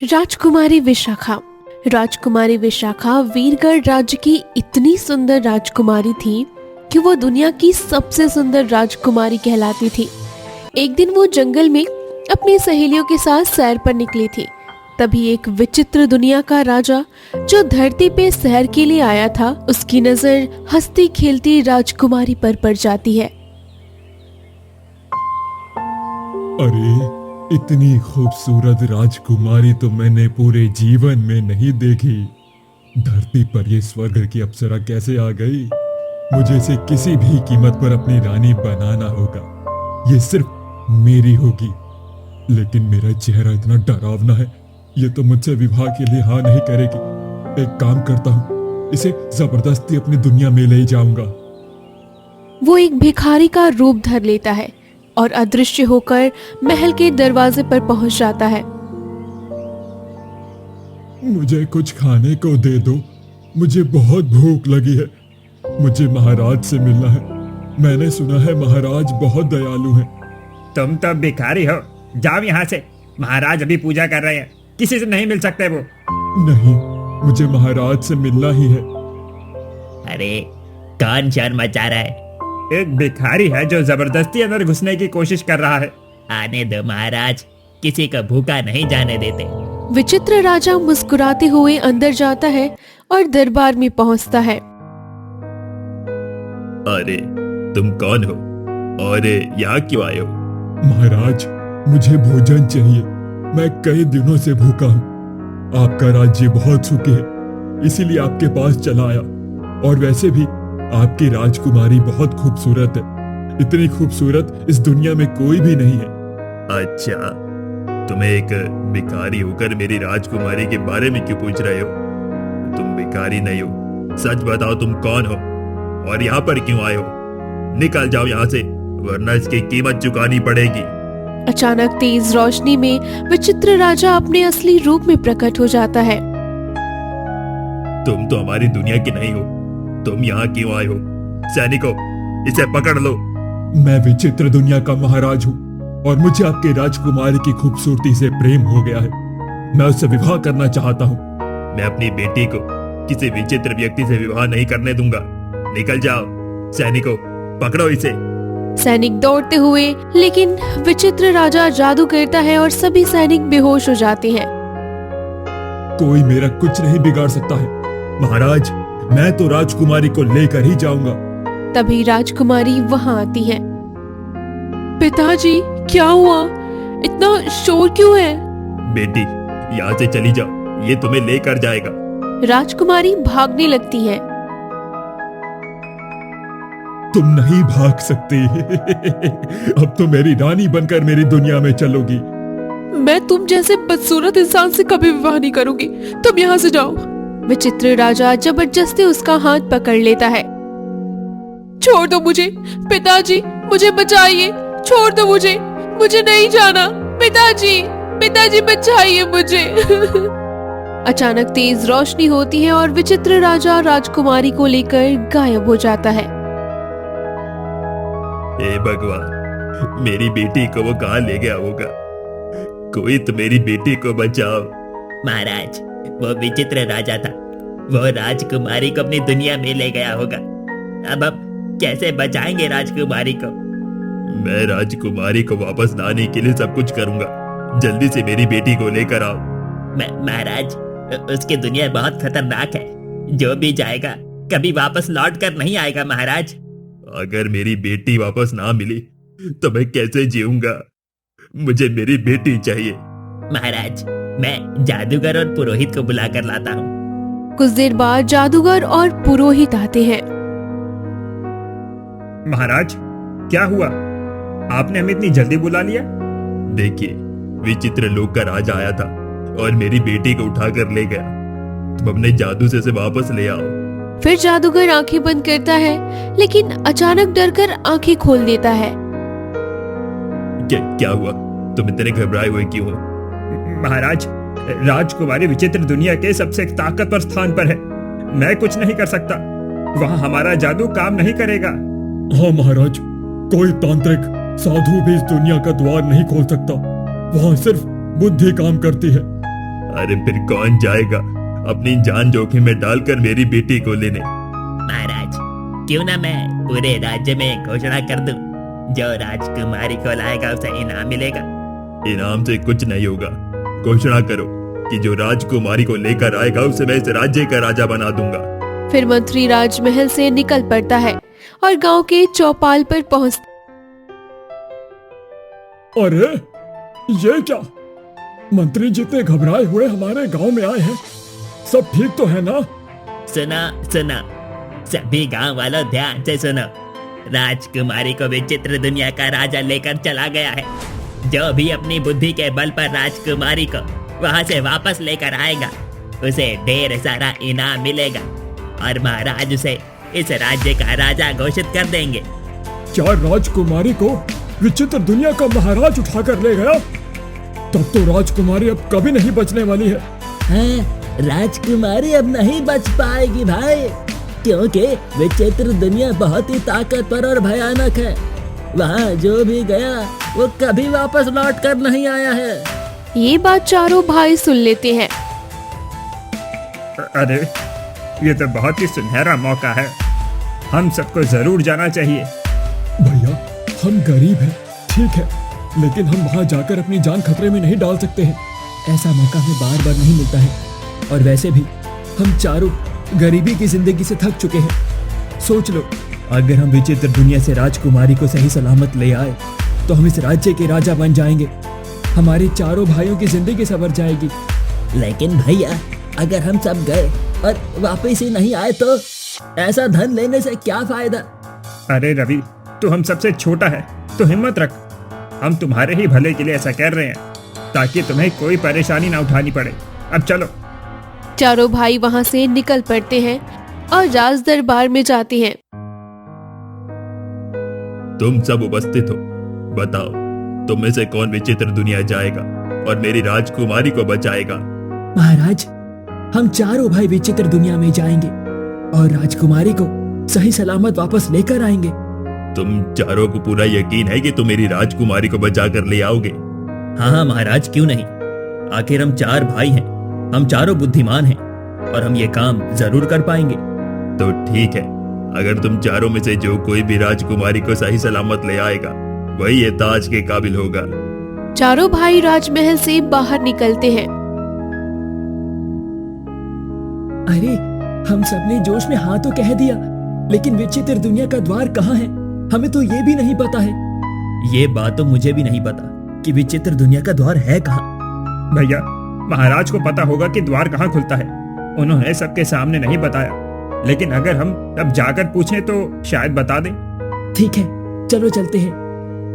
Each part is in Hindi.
राजकुमारी विशाखा। राजकुमारी विशाखा वीरगढ़ राज्य की इतनी सुंदर राजकुमारी थी कि वो दुनिया की सबसे सुंदर राजकुमारी कहलाती थी। एक दिन वो जंगल में अपनी सहेलियों के साथ सैर पर निकली थी। तभी एक विचित्र दुनिया का राजा जो धरती पे सैर के लिए आया था, उसकी नजर हंसती खेलती राजकुमारी पर पड़ जाती है। अरे, इतनी खूबसूरत राजकुमारी तो मैंने पूरे जीवन में नहीं देखी। धरती पर ये स्वर्ग की अप्सरा कैसे आ गई? मुझे इसे किसी भी कीमत पर अपनी रानी बनाना होगा। ये सिर्फ मेरी होगी। लेकिन मेरा चेहरा इतना डरावना है, ये तो मुझसे विवाह के लिए हाँ नहीं करेगी। एक काम करता हूँ, इसे जबरदस्ती अपनी दुनिया में ले जाऊंगा। वो एक भिखारी का रूप धर लेता है और अदृश्य होकर महल के दरवाजे पर पहुंच जाता है। मुझे कुछ खाने को दे दो, मुझे बहुत भूख लगी है। मुझे महाराज से मिलना है। मैंने सुना है महाराज बहुत दयालु हैं। तुम तो भिखारी हो, जाओ यहाँ से। महाराज अभी पूजा कर रहे हैं, किसी से नहीं मिल सकते वो। नहीं, मुझे महाराज से मिलना ही है। अरे कौन शोर मचा रहा है? एक भिखारी है जो जबरदस्ती अंदर घुसने की कोशिश कर रहा है। आने दो महाराज, किसी को भूखा नहीं जाने देते। विचित्र राजा मुस्कुराते हुए अंदर जाता है और दरबार में पहुंचता है। अरे तुम कौन हो और यहाँ क्यों आए हो? महाराज, मुझे भोजन चाहिए। मैं कई दिनों से भूखा हूँ। आपका राज्य बहुत सुखी है, इसीलिए आपके पास चला आया। और वैसे भी आपकी राजकुमारी बहुत खूबसूरत है। इतनी खूबसूरत इस दुनिया में कोई भी नहीं है। अच्छा, तुम्हें एक भिखारी होकर मेरी राजकुमारी के बारे में क्यों पूछ रहे हो? तुम भिखारी नहीं हो। सच बताओ, तुम कौन हो और यहाँ पर क्यों आए हो? निकल जाओ यहाँ से, वरना इसकी कीमत चुकानी पड़ेगी। अचानक तेज रोशनी में विचित्र राजा अपने असली रूप में प्रकट हो जाता है। तुम तो हमारी दुनिया की नहीं हो। तुम यहाँ क्यों आए हो? सैनिकों, इसे पकड़ लो। मैं विचित्र दुनिया का महाराज हूँ और मुझे आपके राजकुमारी की खूबसूरती से प्रेम हो गया है। मैं उससे विवाह करना चाहता हूँ। मैं अपनी बेटी को किसी विचित्र व्यक्ति से विवाह नहीं करने दूंगा। निकल जाओ। सैनिकों, पकड़ो इसे। सैनिक दौड़ते हुए, लेकिन विचित्र राजा जादू करता है और सभी सैनिक बेहोश हो जाते हैं। कोई मेरा कुछ नहीं बिगाड़ सकता है। महाराज, मैं तो राजकुमारी को लेकर ही जाऊंगा। तभी राजकुमारी वहां आती है। पिताजी, क्या हुआ? इतना शोर क्यों है? बेटी, यहाँ से चली जाओ, ये तुम्हें लेकर जाएगा। राजकुमारी भागने लगती है। तुम नहीं भाग सकती। अब तो मेरी रानी बनकर मेरी दुनिया में चलोगी। मैं तुम जैसे बदसूरत इंसान से कभी विवाह नहीं करूंगी। तुम यहाँ से जाओ। विचित्र राजा जबरदस्ती उसका हाथ पकड़ लेता है। छोड़ दो मुझे, पिताजी, मुझे बचाइए। छोड़ दो मुझे, मुझे नहीं जाना। पिताजी, पिताजी बचाइए मुझे। अचानक तेज रोशनी होती है और विचित्र राजा राजकुमारी को लेकर गायब हो जाता है। हे भगवान, मेरी बेटी को वो कहाँ ले गया होगा? कोई तो मेरी बेटी को बचाओ। महाराज, वो विचित्र राजा था। वो राजकुमारी को अपनी दुनिया में ले गया होगा। अब हम कैसे बचाएंगे राजकुमारी को? मैं राजकुमारी को वापस लाने के लिए सब कुछ करूंगा। जल्दी से मेरी बेटी को लेकर आओ। महाराज, उसकी दुनिया बहुत खतरनाक है। जो भी जाएगा कभी वापस लौट कर नहीं आएगा महाराज। अगर मेरी बेटी वापस ना मिली तो मैं कैसे जीऊंगा? मुझे मेरी बेटी चाहिए। महाराज, मैं जादूगर और पुरोहित को बुला कर लाता हूँ। कुछ देर बाद जादूगर और पुरोहित आते हैं। महाराज, क्या हुआ? आपने हमें इतनी जल्दी बुला लिया? देखिए, विचित्र लोक का राजा आया था और मेरी बेटी को उठाकर ले गया। तुम अपने जादू से इसे वापस ले आओ। फिर जादूगर आंखें बंद करता है, लेकिन अचानक डरकर आंखें खोल देता है। क्या हुआ? तुम इतने घबराए हुए क्यों हो? महाराज, राजकुमारी विचित्र दुनिया के सबसे ताकतवर स्थान पर है। मैं कुछ नहीं कर सकता। वहाँ हमारा जादू काम नहीं करेगा। हाँ महाराज, कोई तांत्रिक साधु भी इस दुनिया का द्वार नहीं खोल सकता। वहाँ सिर्फ बुद्धि काम करती है। अरे फिर कौन जाएगा अपनी जान जोखिम में डालकर मेरी बेटी को लेने? महाराज, क्यों ना मैं पूरे राज्य में घोषणा कर दूं, जो राजकुमारी को लाएगा उसे इनाम मिलेगा। इनाम से कुछ नहीं होगा। घोषणा करो कि जो राजकुमारी को लेकर आएगा उसे मैं इस राज्य का राजा बना दूंगा। फिर मंत्री राजमहल से निकल पड़ता है और गांव के चौपाल पर पहुंचता। अरे ये क्या? मंत्री जितने घबराए हुए हमारे गांव में आए हैं। सब ठीक तो है ना? सुनो सुनो, सभी गांव वालों ध्यान से सुनो। राजकुमारी को विचित्र दुनिया का राजा लेकर चला गया है। जो भी अपनी बुद्धि के बल पर राजकुमारी को वहां से वापस लेकर आएगा उसे ढेर सारा इनाम मिलेगा और महाराज उसे इस राज्य का राजा घोषित कर देंगे। क्या राजकुमारी को विचित्र दुनिया का महाराज उठाकर ले गया? तब तो राजकुमारी अब कभी नहीं बचने वाली है। हाँ, राजकुमारी अब नहीं बच पाएगी भाई, क्योंकि विचित्र दुनिया बहुत ही ताकतवर और भयानक है। वहाँ जो भी गया वो कभी वापस लौट कर नहीं आया है। ये बात चारों भाई सुन लेते हैं। अरे ये तो बहुत ही सुनहरा मौका है, हम सबको जरूर जाना चाहिए। भैया हम गरीब हैं, ठीक है, लेकिन हम वहाँ जाकर अपनी जान खतरे में नहीं डाल सकते हैं। ऐसा मौका हमें बार बार नहीं मिलता है और वैसे भी हम चारों गरीबी की जिंदगी से थक चुके हैं। सोच लो, अगर हम विचित्र दुनिया से राजकुमारी को सही सलामत ले आए तो हम इस राज्य के राजा बन जाएंगे। हमारे चारों भाइयों की जिंदगी संवर जाएगी। लेकिन भैया, अगर हम सब गए और वापस ही नहीं आए तो ऐसा धन लेने से क्या फायदा? अरे रवि, तू हम सबसे छोटा है तो हिम्मत रख। हम तुम्हारे ही भले के लिए ऐसा कर रहे हैं ताकि तुम्हें कोई परेशानी ना उठानी पड़े। अब चलो। चारों भाई वहां से निकल पड़ते हैं और राज दरबार में जाते हैं। तुम सब उपस्थित हो, बताओ तुम में से कौन विचित्र दुनिया जाएगा और मेरी राजकुमारी को बचाएगा? महाराज, हम चारों भाई विचित्र दुनिया में जाएंगे और राजकुमारी को सही सलामत वापस लेकर आएंगे। तुम चारों को पूरा यकीन है कि तुम मेरी राजकुमारी को बचा कर ले आओगे? हाँ हाँ महाराज, क्यों नहीं। आखिर हम 4 भाई हैं, हम चारों बुद्धिमान हैं और हम ये काम जरूर कर पाएंगे। तो ठीक है, अगर तुम चारों में से जो कोई भी राजकुमारी को सही सलामत ले आएगा वही ये ताज के काबिल होगा। चारों भाई राजमहल से बाहर निकलते हैं। अरे, हम सबने जोश में हाँ तो कह दिया, लेकिन विचित्र दुनिया का द्वार कहाँ है हमें तो ये भी नहीं पता है। ये बात तो मुझे भी नहीं पता कि विचित्र दुनिया का द्वार है कहाँ। भैया, महाराज को पता होगा कि द्वार कहाँ खुलता है। उन्होंने सबके सामने नहीं बताया, लेकिन अगर हम अब जाकर पूछें तो शायद बता दें। ठीक है, चलो चलते हैं।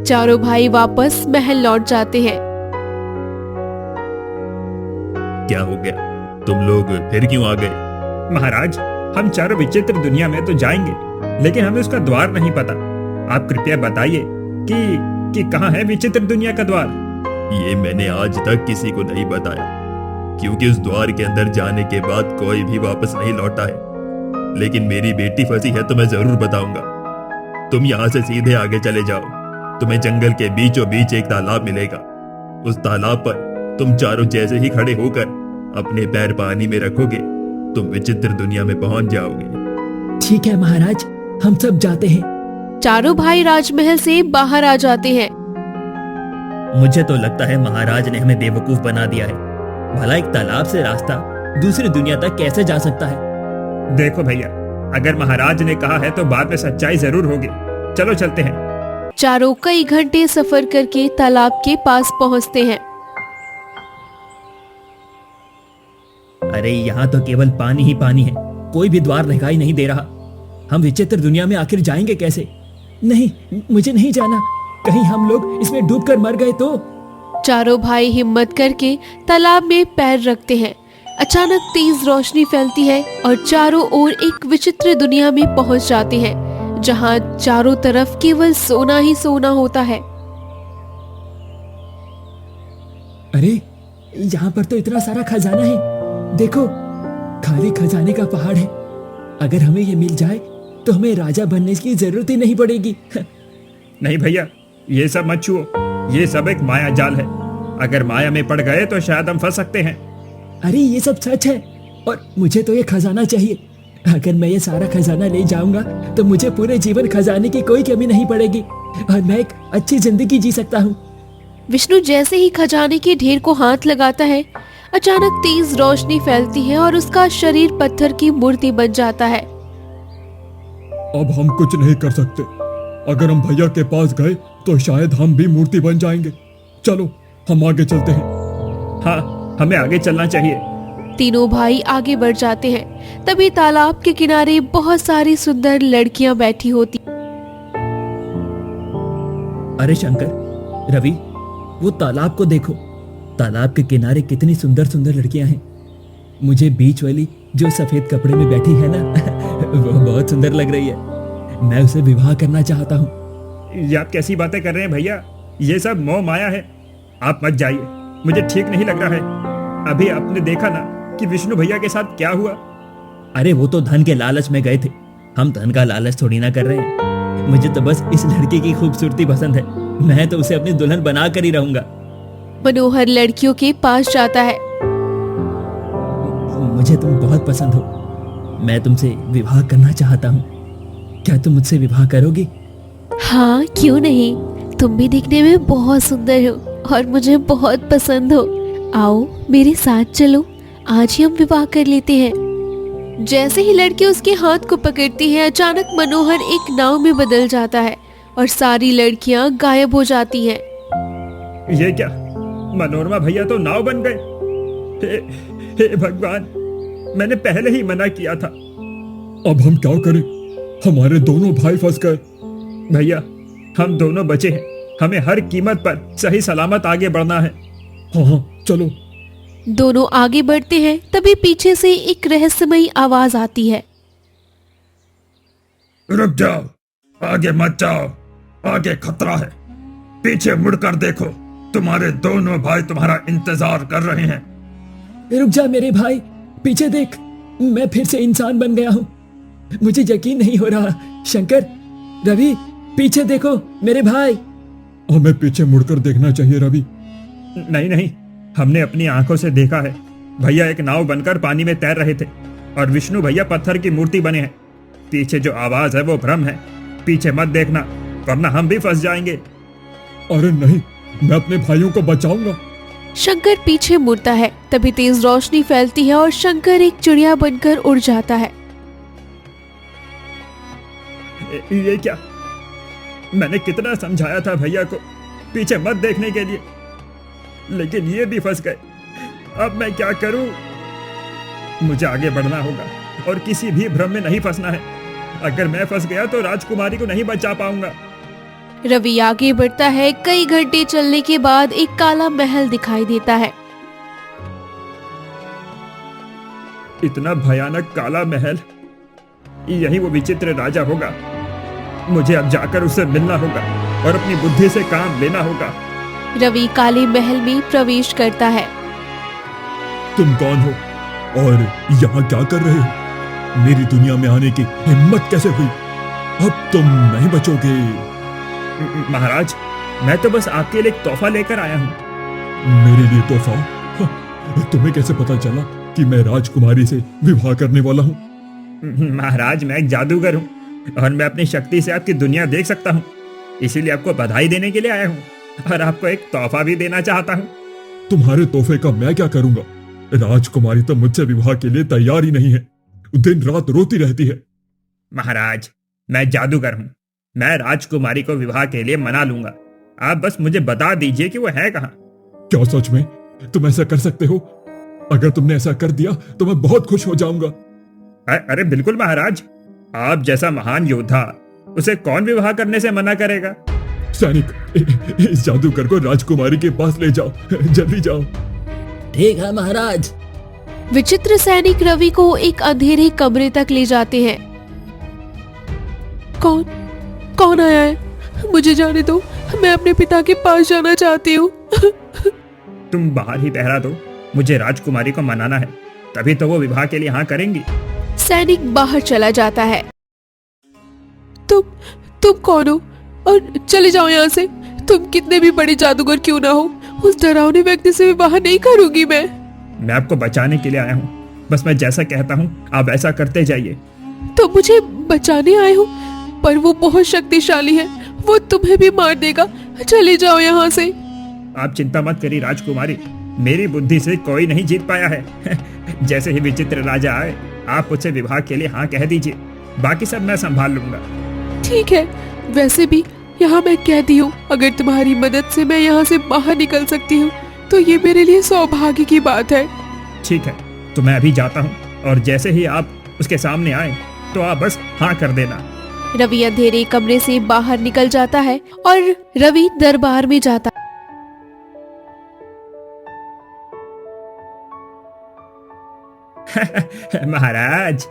चारों भाई वापस महल लौट जाते हैं। क्या हो गया? तुम लोग फिर क्यों आ गए? महाराज, हम चारों विचित्र दुनिया में तो जाएंगे, लेकिन हमें उसका द्वार नहीं पता। आप कृपया बताइए कि कहाँ है विचित्र दुनिया का द्वार? ये मैंने आज तक किसी को नहीं बताया, क्योंकि उस द्वार के अंदर जाने के बाद कोई भी वापस नहीं लौटा है। लेकिन मेरी बेटी फंसी है तो मैं जरूर बताऊंगा। तुम यहाँ से सीधे आगे चले जाओ, तुम्हें जंगल के बीचों बीच एक तालाब मिलेगा। उस तालाब पर तुम चारों जैसे ही खड़े होकर अपने पैर पानी में रखोगे, तुम विचित्र दुनिया में पहुंच जाओगे। ठीक है महाराज, हम सब जाते हैं। चारों भाई राजमहल से बाहर आ जाते हैं। मुझे तो लगता है महाराज ने हमें बेवकूफ बना दिया है। भला एक तालाब से रास्ता दूसरी दुनिया तक कैसे जा सकता है? देखो भैया, अगर महाराज ने कहा है तो बात में सच्चाई जरूर होगी। चलो चलते हैं। चारों कई घंटे सफर करके तालाब के पास पहुंचते हैं। अरे यहाँ तो केवल पानी ही पानी है, कोई भी द्वार दिखाई नहीं दे रहा। हम विचित्र दुनिया में आखिर जाएंगे कैसे? नहीं, मुझे नहीं जाना। कहीं हम लोग इसमें डूबकर मर गए तो? चारों भाई हिम्मत करके तालाब में पैर रखते हैं। अचानक तेज रोशनी फैलती है और चारों ओर एक विचित्र दुनिया में पहुंच जाते हैं, जहां चारों तरफ केवल सोना ही सोना होता है। अरे, यहाँ पर तो इतना सारा खजाना है। देखो, खाली खजाने का पहाड़ है। अगर हमें ये मिल जाए तो हमें राजा बनने की जरूरत ही नहीं पड़ेगी। नहीं भैया, ये सब मत छुओ। ये सब एक माया जाल है। अगर माया में पड़ गए तो शायद हम फंस सकते हैं। अरे ये सब सच है और मुझे तो ये खजाना चाहिए। अगर मैं ये सारा खजाना ले जाऊंगा तो मुझे पूरे जीवन खजाने की कोई कमी नहीं पड़ेगी और मैं एक अच्छी जिंदगी जी सकता हूँ। विष्णु जैसे ही खजाने के ढेर को हाथ लगाता है, अचानक तेज रोशनी फैलती है और उसका शरीर पत्थर की मूर्ति बन जाता है। अब हम कुछ नहीं कर सकते। अगर हम भैया के पास गए तो शायद हम भी मूर्ति बन जाएंगे। चलो हम आगे चलते हैं। हाँ, हमें आगे चलना चाहिए। तीनों भाई आगे बढ़ जाते हैं। तभी तालाब के किनारे बहुत सारी सुंदर लड़कियां बैठी होती। अरे शंकर, रवि, वो तालाब को देखो। तालाब के किनारे कितनी सुंदर सुंदर लड़कियां हैं। मुझे बीच वाली जो सफेद कपड़े में बैठी है ना वो बहुत सुंदर लग रही है। मैं उसे विवाह करना चाहता हूँ। ये आप कैसी बातें कर रहे हैं भैया? ये सब मोह माया है। आप मत जाइए, मुझे ठीक नहीं लग रहा है। अभी आपने देखा ना कि विष्णु भैया के साथ क्या हुआ। अरे वो तो धन के लालच में गए थे, हम धन का लालच थोड़ी ना कर रहे हैं। मुझे तो बस इस लड़की की खूबसूरती पसंद है। मैं तो उसे अपनी दुल्हन बना कर ही रहूंगा। मनोहर लड़कियों के पास जाता है। मुझे तुम बहुत पसंद हो। मैं तुमसे विवाह करना चाहता हूँ। क्या तुम मुझसे विवाह करोगी? हाँ, क्यों नहीं। तुम भी दिखने में बहुत सुंदर हो और मुझे बहुत पसंद हो। आओ मेरे साथ चलो, आज ही हम विवाह कर लेते हैं। जैसे ही लड़की उसके हाथ को पकड़ती है, अचानक मनोहर एक नाव में बदल जाता है और सारी लड़कियां गायब हो जाती हैं। ये क्या, मनोरमा भैया तो नाव बन गए। हे भगवान, मैंने पहले ही मना किया था। अब हम क्या करें? हमारे दोनों भाई फंस गए। भैया, हम दोनों बचे हैं। हमें हर कीमत पर सही सलामत आगे बढ़ना है। हाँ, चलो। दोनों आगे बढ़ते हैं। तभी पीछे से एक रहस्यमयी आवाज आती है। रुक जाओ, आगे मत जाओ, आगे खतरा है। पीछे मुड़कर देखो, तुम्हारे दोनों भाई तुम्हारा इंतजार कर रहे हैं। रुक जा मेरे भाई, पीछे देख, मैं फिर से इंसान बन गया हूँ। मुझे यकीन नहीं हो रहा। शंकर, रवि, पीछे देखो मेरे भाई। हमें पीछे मुड़कर देखना चाहिए रवि। नहीं नहीं, हमने अपनी आंखों से देखा है। भैया एक नाव बनकर पानी में तैर रहे थे और विष्णु भैया पत्थर की मूर्ति बने हैं। पीछे जो आवाज है वो भ्रम है। पीछे मत देखना, वरना हम भी फंस जाएंगे। अरे नहीं, मैं अपने भाइयों को बचाऊंगा। शंकर पीछे मुड़ता है। तभी तेज रोशनी फैलती है और शंकर एक चिड़िया बनकर उड़ जाता है। ये क्या? मैंने कितना समझाया था भैया को पीछे मत देखने के लिए, लेकिन ये भी फंस गए। अब मैं क्या करूं? मुझे आगे बढ़ना होगा और किसी भी भ्रम में नहीं फंसना है। अगर मैं फंस गया तो राजकुमारी को नहीं बचा पाऊंगा। रवि आगे बढ़ता है। कई घंटे चलने के बाद एक काला महल दिखाई देता है। इतना भयानक काला महल, यही वो विचित्र राजा होगा। मुझे अब जाकर उससे मिलना होगा और अपनी बुद्धि से काम लेना होगा। रवि काले महल में प्रवेश करता है। तुम कौन हो और यहाँ क्या कर रहे हो? मेरी दुनिया में आने की हिम्मत कैसे हुई? अब तुम नहीं बचोगे। महाराज, मैं तो बस आपके लिए एक तोहफा लेकर आया हूँ। मेरे लिए तोहफा? तुम्हें कैसे पता चला कि मैं राजकुमारी से विवाह करने वाला हूँ? महाराज, मैं एक जादूगर हूँ और मैं अपनी शक्ति से आपकी दुनिया देख सकता हूँ। इसीलिए आपको बधाई देने के लिए आया हूँ और आपको एक तोहफा भी देना चाहता हूँ। तुम्हारे तोहफे का मैं क्या करूंगा? राजकुमारी तो मुझसे विवाह के लिए तैयार ही नहीं है। दिन रात रोती रहती है। महाराज, मैं जादूगर हूँ। मैं राजकुमारी को विवाह के लिए मना लूंगा। आप बस मुझे बता दीजिए कि वो है कहाँ। क्या सच में तुम ऐसा कर सकते हो? अगर तुमने ऐसा कर दिया तो मैं बहुत खुश हो जाऊंगा। अरे बिल्कुल महाराज, आप जैसा महान योद्धा, उसे कौन विवाह करने से मना करेगा? सैनिक, इस जादूगर को राजकुमारी के पास ले जाओ, जल्दी जाओ। ठीक है महाराज। विचित्र सैनिक रवि को एक अंधेरे कमरे तक ले जाते हैं। कौन आया है? मुझे जाने दो, मैं अपने पिता के पास जाना चाहती हूँ। तुम बाहर ही पहरा दो, मुझे राजकुमारी को मनाना है, तभी तो वो विवाह के लिए हाँ करेंगी। सैनिक बाहर चला जाता है। तुम कौन हो? और चले जाओ यहाँ से। तुम कितने भी बड़े जादूगर क्यों ना हो, उस डरावने व्यक्ति से विवाह नहीं करूंगी मैं। मैं आपको बचाने के लिए आया हूँ। बस मैं जैसा कहता हूँ आप ऐसा करते जाइए। तो मुझे बचाने आए हो, पर वो बहुत शक्तिशाली है, वो तुम्हें भी मार देगा। चले जाओ यहाँ से। आप चिंता मत करिए राजकुमारी, मेरी बुद्धि से कोई नहीं जीत पाया है। जैसे ही विचित्र राजा आए आप उससे विवाह के लिए हाँ कह दीजिए, बाकी सब मैं संभाल लूंगा। ठीक है, वैसे भी यहाँ मैं कैदी हूँ। अगर तुम्हारी मदद से मैं यहाँ से बाहर निकल सकती हूँ तो ये मेरे लिए सौभाग्य की बात है। ठीक है, तो मैं अभी जाता हूँ और जैसे ही आप उसके सामने आए तो आप बस हाँ कर देना। रवि अंधेरे कमरे से बाहर निकल जाता है और रवि दरबार में जाता। महाराज,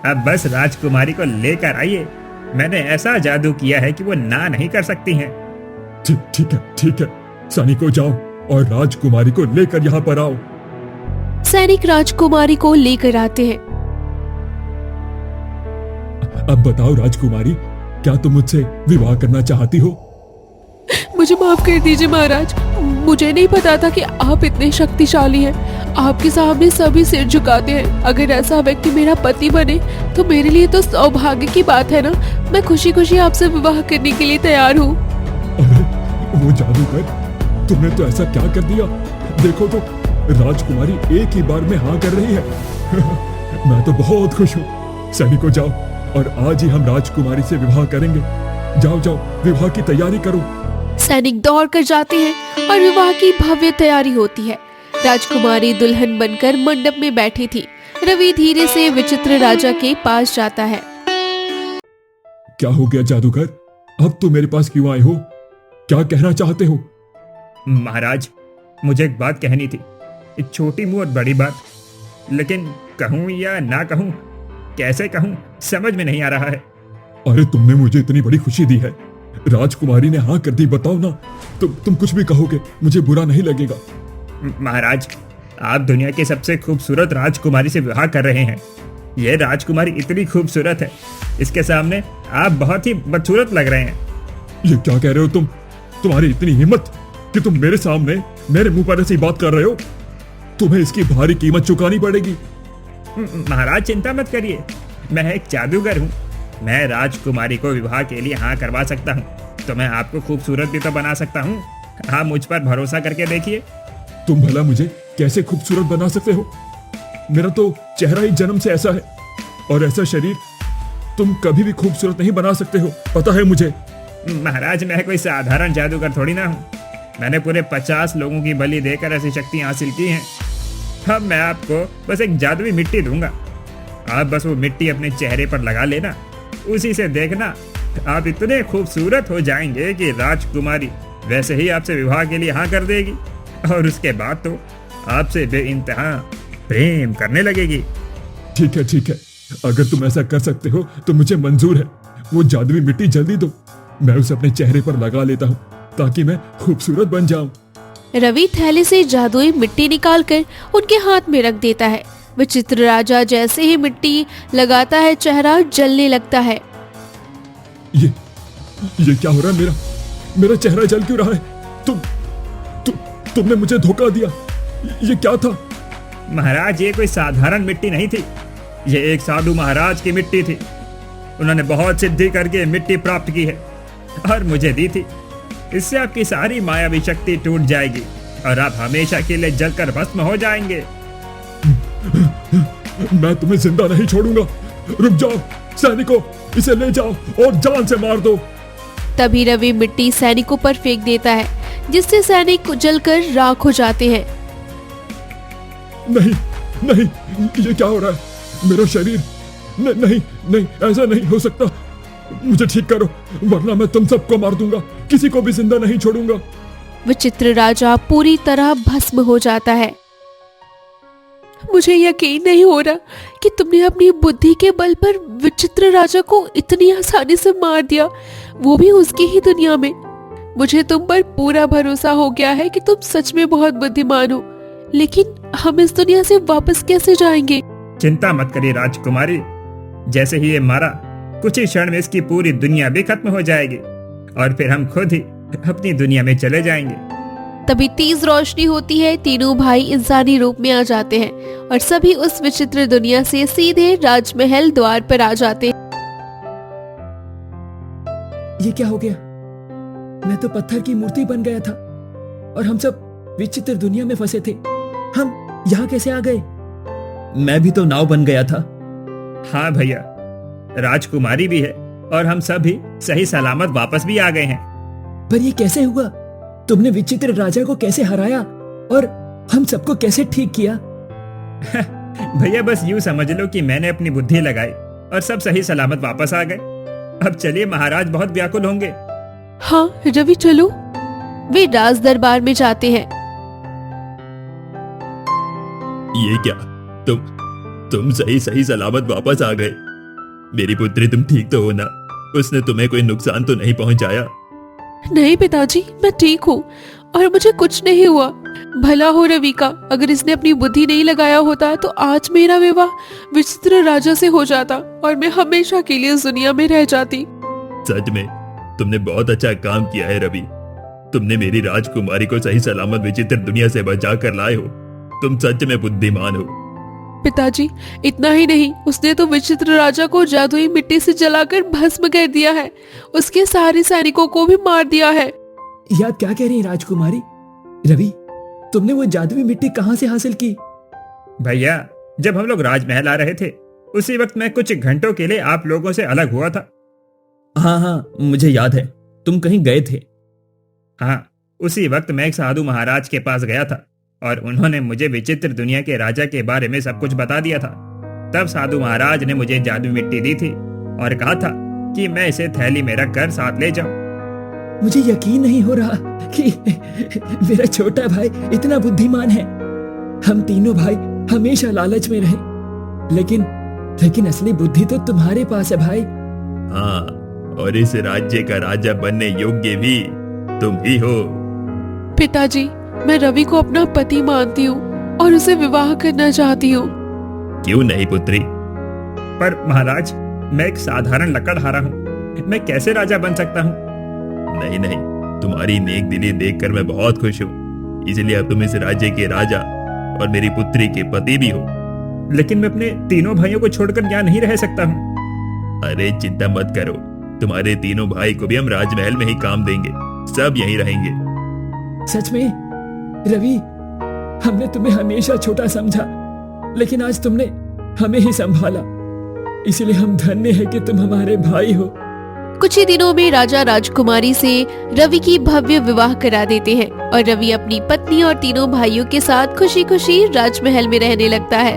अब बस राजकुमारी को लेकर आइए। मैंने ऐसा जादू किया है कि वो ना नहीं कर सकती हैं। ठीक है, सैनिकों जाओ और राजकुमारी को लेकर यहाँ पर आओ। सैनिक राजकुमारी को लेकर आते हैं। अब बताओ राजकुमारी, क्या तुम मुझसे विवाह करना चाहती हो? मुझे माफ कर दीजिए महाराज, मुझे नहीं पता था कि आप इतने शक्तिशाली हैं। आपके सामने सभी सिर झुकाते हैं। अगर ऐसा व्यक्ति मेरा पति बने तो मेरे लिए तो सौभाग्य की बात है ना। मैं खुशी खुशी आपसे विवाह करने के लिए तैयार हूँ। अरे वो जादूगर, तुमने तो ऐसा क्या कर दिया? देखो तो राजकुमारी एक ही बार में हाँ कर रही है। मैं तो बहुत खुश हूँ। सैनिकों जाओ और आज ही हम राजकुमारी से विवाह करेंगे। जाओ जाओ, विवाह की तैयारी करो। सैनिक दौड़ कर जाते हैं और विवाह की भव्य तैयारी होती है। राजकुमारी दुल्हन बनकर मंडप में बैठी थी। रवि धीरे से विचित्र राजा के पास जाता है। क्या हो गया जादूगर? अब तुम मेरे पास क्यों आए हो? क्या कहना चाहते हो? महाराज, मुझे एक बात कहनी थी। एक छोटी मुंह और बड़ी बात, लेकिन कहूँ या ना कहूँ, कैसे कहूँ समझ में नहीं आ रहा है। अरे तुमने मुझे इतनी बड़ी खुशी दी है, राजकुमारी ने हाँ कर दी। बताओ ना, तुम कुछ भी कहोगे मुझे बुरा नहीं लगेगा। महाराज, आप दुनिया की सबसे खूबसूरत राजकुमारी से विवाह कर रहे हैं। यह राजकुमारी इतनी खूबसूरत है, इसके सामने आप बहुत ही बदसूरत लग रहे हैं। ये क्या कह रहे हो तुम? तुम्हारी इतनी हिम्मत कि तुम मेरे सामने मेरे मुंह पर ऐसी बात कर रहे हो? तुम्हें इसकी भारी कीमत चुकानी पड़ेगी। महाराज चिंता मत करिए, मैं एक जादूगर हूँ। मैं राजकुमारी को विवाह के लिए हाँ करवा सकता हूँ, तो मैं आपको खूबसूरत भी तो बना सकता हूँ। आप मुझ पर भरोसा करके देखिए। तुम भला मुझे कैसे खूबसूरत बना सकते हो? मेरा तो चेहरा ही जन्म से ऐसा है, और ऐसा शरीर तुम कभी भी खूबसूरत नहीं बना सकते हो, पता है मुझे। महाराज, मैं कोई साधारण जादूगर थोड़ी ना हूँ। मैंने पूरे 50 लोगों की बलि देकर ऐसी शक्तियाँ हासिल की हैं। अब मैं आपको बस एक जादुई मिट्टी दूंगा। आप बस वो मिट्टी अपने चेहरे पर लगा लेना, उसी से देखना आप इतने खूबसूरत हो जाएंगे कि राजकुमारी वैसे ही आपसे विवाह के लिए हाँ कर देगी, और उसके बाद तो आपसे बेइंतहा प्रेम करने लगेगी। ठीक है, अगर तुम ऐसा कर सकते हो तो मुझे मंजूर है। वो जादुई मिट्टी जल्दी दो, मैं उसे अपने चेहरे पर लगा लेता हूँ ताकि मैं खूबसूरत बन जाऊं। रवि थैले से जादुई मिट्टी निकालकर उनके हाथ में रख देता है। विचित्र राजा जैसे ही मिट्टी लगाता है, चेहरा जलने लगता है। ये क्या हो रहा है? मेरा चेहरा जल क्यों रहा है? तुमने मुझे धोखा दिया। ये क्या था? महाराज, ये कोई साधारण मिट्टी नहीं थी। ये एक साधु महाराज की मिट्टी थी। उन्होंने बहुत सिद्धि करके मिट्टी प्राप्त की है और मुझे दी थी। इससे आपकी सारी मायावी शक्ति टूट जाएगी और आप हमेशा के लिए जलकर भस्म हो जाएंगे। मैं तुम्हें जिंदा नहीं छोड़ूंगा। रुक जाओ सैनिकों, इसे ले जाओ और जान से मार दो। तभी रवि मिट्टी सैनिकों पर फेंक देता है, जिससे सैनिक जलकर राख हो जाते हैं। नहीं, ये क्या हो रहा है? मेरा शरीर नहीं, ऐसा नहीं हो सकता। मुझे ठीक करो, वरना मैं तुम सबको मार दूंगा, किसी को भी जिंदा नहीं छोड़ूंगा। विचित्र राजा पूरी तरह भस्म हो जाता है। मुझे यकीन नहीं हो रहा कि तुमने अपनी बुद्धि के बल पर विचित्र राजा को इतनी आसानी से मार दिया, वो भी उसकी ही दुनिया में। मुझे तुम पर पूरा भरोसा हो गया है कि तुम सच में बहुत बुद्धिमान हो, लेकिन हम इस दुनिया से वापस कैसे जाएंगे? चिंता मत करिए राजकुमारी, जैसे ही ये मारा कुछ ही क्षण में इसकी पूरी दुनिया भी खत्म हो जाएगी और फिर हम खुद ही अपनी दुनिया में चले जाएंगे। तभी तेज रोशनी होती है, तीनों भाई इंसानी रूप में आ जाते हैं और सभी उस विचित्र दुनिया से सीधे राजमहल द्वार पर आ जाते हैं। ये क्या हो गया? मैं तो पत्थर की मूर्ति बन गया था और हम सब विचित्र दुनिया में फंसे थे। हम यहाँ कैसे आ गए? मैं भी तो नाव बन गया था। हाँ भैया, राजकुमारी भी है और हम सब भी सही सलामत वापस भी आ गए हैं। पर ये कैसे हुआ? तुमने विचित्र राजा को कैसे हराया और हम सबको कैसे ठीक किया? भैया बस यूं समझ लो कि मैंने अपनी बुद्धि लगाई और सब सही सलामत वापस आ गए। अब चलिए, महाराज बहुत व्याकुल होंगे। हाँ रवि चलो। वे राज दरबार में जाते हैं। ये क्या? तुम सही सलामत वापस आ गए। मेरी पुत्री, तुम ठीक तो हो ना? उसने तुम्हें कोई नुकसान तो नहीं पहुंचाया? नहीं पिताजी, मैं ठीक हूँ और मुझे कुछ नहीं हुआ। भला हो रवि का, अगर इसने अपनी बुद्धि नहीं लगाया होता तो आज मेरा विवाह विचित्र राजा से हो जाता और मैं हमेशा के लिए इस दुनिया में रह जाती। सच में तुमने बहुत अच्छा काम किया है रवि। तुमने मेरी राजकुमारी को सही सलामत विचित्र दुनिया से बचा कर लाए हो। तुम सच में बुद्धिमान हो। पिताजी इतना ही नहीं, उसने तो विचित्र राजा को जादुई मिट्टी से जलाकर भस्म कर दिया है। उसके सारे सैनिकों को भी मार दिया है। ये आप क्या कह रही हैं राजकुमारी? रवि, तुमने वो जादुई मिट्टी कहां से हासिल की? भैया, जब हम लोग राजमहल आ रहे थे उसी वक्त मैं कुछ घंटों के लिए आप लोगों से अलग हुआ था। हाँ, मुझे याद है, तुम कहीं गए थे। हाँ, उसी वक्त मैं एक साधु महाराज के पास गया था और उन्होंने मुझे विचित्र दुनिया के राजा के बारे में सब कुछ बता दिया था। तब साधु महाराज ने मुझे जादू मिट्टी दी थी और कहा था कि मैं इसे थैली में रखकर साथ ले जाऊं। मुझे यकीन नहीं हो रहा कि मेरा छोटा भाई इतना बुद्धिमान है। हम तीनों भाई हमेशा लालच में रहे, लेकिन असली बुद्धि तो तुम्हारे पास है भाई। हाँ, और इस राज्य का राजा बनने योग्य भी तुम ही हो। पिताजी, मैं रवि को अपना पति मानती हूँ और उसे विवाह करना चाहती हूँ। क्यों नहीं पुत्री? पर महाराज, मैं एक साधारण लकड़हारा हूँ, मैं कैसे राजा बन सकता हूँ? नहीं, तुम्हारी नेक दिली देखकर मैं बहुत खुश हूँ। इसलिए अब तुम इस राज्य के राजा और मेरी पुत्री के पति भी हो। लेकिन मैं अपने तीनों भाइयों को छोड़कर यहाँ नहीं रह सकता हूँ। अरे चिंता मत करो, तुम्हारे तीनों भाई को भी हम राजमहल में ही काम देंगे। सब यहीं रहेंगे। सच में? रवि, हमने तुम्हें हमेशा छोटा समझा, लेकिन आज तुमने हमें ही संभाला। इसलिए हम धन्य हैं कि तुम हमारे भाई हो। कुछ ही दिनों में राजा राजकुमारी से रवि की भव्य विवाह करा देते हैं और रवि अपनी पत्नी और तीनों भाइयों के साथ खुशी खुशी राजमहल में रहने लगता है।